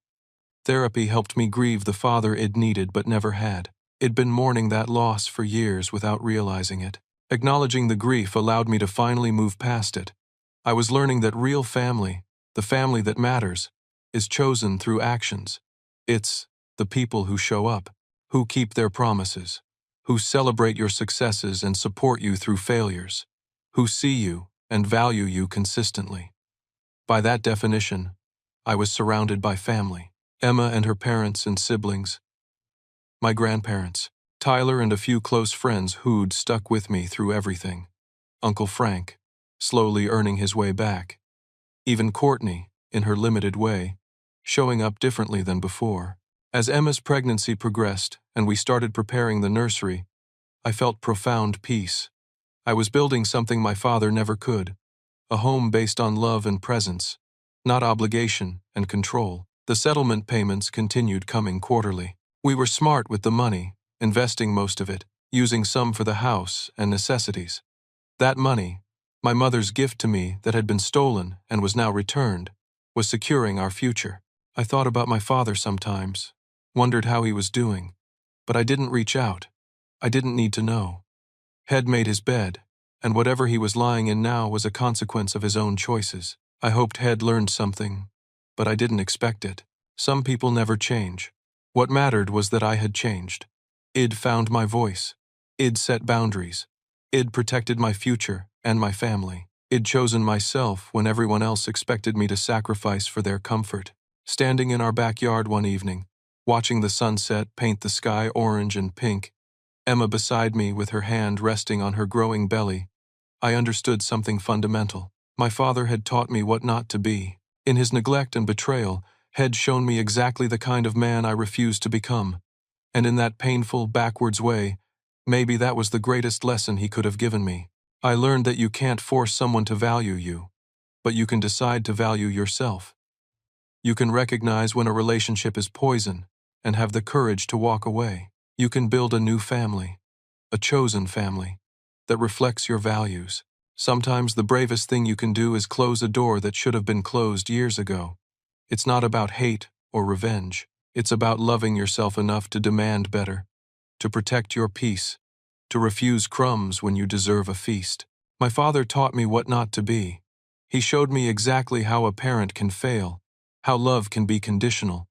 Therapy helped me grieve the father I'd needed but never had. I'd been mourning that loss for years without realizing it. Acknowledging the grief allowed me to finally move past it. I was learning that real family, the family that matters, is chosen through actions. It's the people who show up, who keep their promises, who celebrate your successes and support you through failures, who see you and value you consistently. By that definition, I was surrounded by family. Emma and her parents and siblings, my grandparents, Tyler, and a few close friends who'd stuck with me through everything. Uncle Frank, slowly earning his way back. Even Courtney, in her limited way, showing up differently than before. As Emma's pregnancy progressed and we started preparing the nursery, I felt profound peace. I was building something my father never could, a home based on love and presence, not obligation and control. The settlement payments continued coming quarterly. We were smart with the money, investing most of it, using some for the house and necessities. That money, my mother's gift to me that had been stolen and was now returned, was securing our future. I thought about my father sometimes, wondered how he was doing, but I didn't reach out. I didn't need to know. Head made his bed, and whatever he was lying in now was a consequence of his own choices. I hoped Head learned something, but I didn't expect it. Some people never change. What mattered was that I had changed. Id found my voice. Id set boundaries. Id protected my future and my family. Id chosen myself when everyone else expected me to sacrifice for their comfort. Standing in our backyard one evening, watching the sunset paint the sky orange and pink, Emma beside me with her hand resting on her growing belly, I understood something fundamental. My father had taught me what not to be. In his neglect and betrayal, had shown me exactly the kind of man I refused to become. And in that painful, backwards way, maybe that was the greatest lesson he could have given me. I learned that you can't force someone to value you, but you can decide to value yourself. You can recognize when a relationship is poison and have the courage to walk away. You can build a new family, a chosen family, that reflects your values. Sometimes the bravest thing you can do is close a door that should have been closed years ago. It's not about hate or revenge. It's about loving yourself enough to demand better, to protect your peace, to refuse crumbs when you deserve a feast. My father taught me what not to be. He showed me exactly how a parent can fail, how love can be conditional,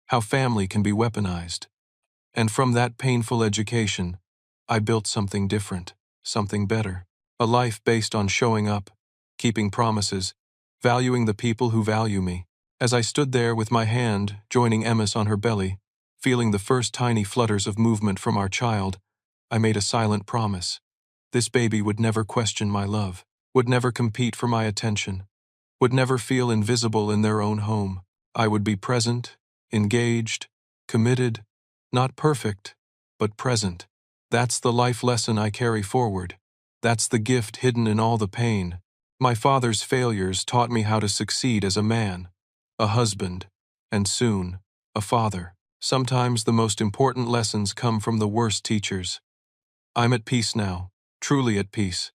how family can be weaponized. And from that painful education, I built something different, something better. A life based on showing up, keeping promises, valuing the people who value me. As I stood there with my hand joining Emma's on her belly, feeling the first tiny flutters of movement from our child, I made a silent promise. This baby would never question my love, would never compete for my attention, would never feel invisible in their own home. I would be present, engaged, committed, not perfect, but present. That's the life lesson I carry forward. That's the gift hidden in all the pain. My father's failures taught me how to succeed as a man, a husband, and soon, a father. Sometimes the most important lessons come from the worst teachers. I'm at peace now, truly at peace.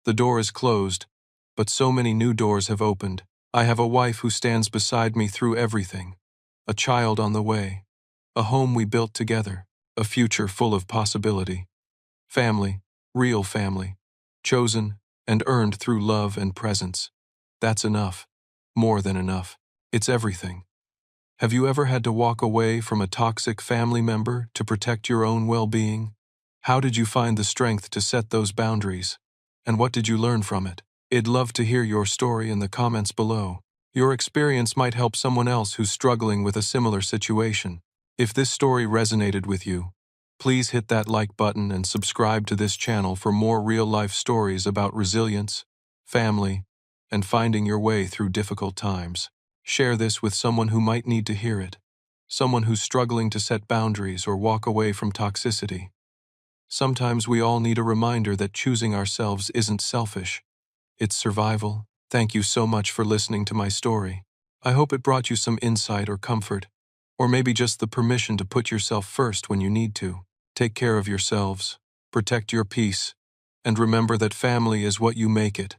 The door is closed, but so many new doors have opened. I have a wife who stands beside me through everything, a child on the way, a home we built together, a future full of possibility. Family, real family, chosen and earned through love and presence. That's enough, more than enough. It's everything. Have you ever had to walk away from a toxic family member to protect your own well-being? How did you find the strength to set those boundaries? And what did you learn from it? I'd love to hear your story in the comments below. Your experience might help someone else who's struggling with a similar situation. If this story resonated with you, please hit that like button and subscribe to this channel for more real-life stories about resilience, family, and finding your way through difficult times. Share this with someone who might need to hear it, someone who's struggling to set boundaries or walk away from toxicity. Sometimes we all need a reminder that choosing ourselves isn't selfish, it's survival. Thank you so much for listening to my story. I hope it brought you some insight or comfort, or maybe just the permission to put yourself first when you need to. Take care of yourselves, protect your peace, and remember that family is what you make it,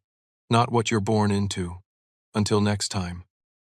not what you're born into. Until next time.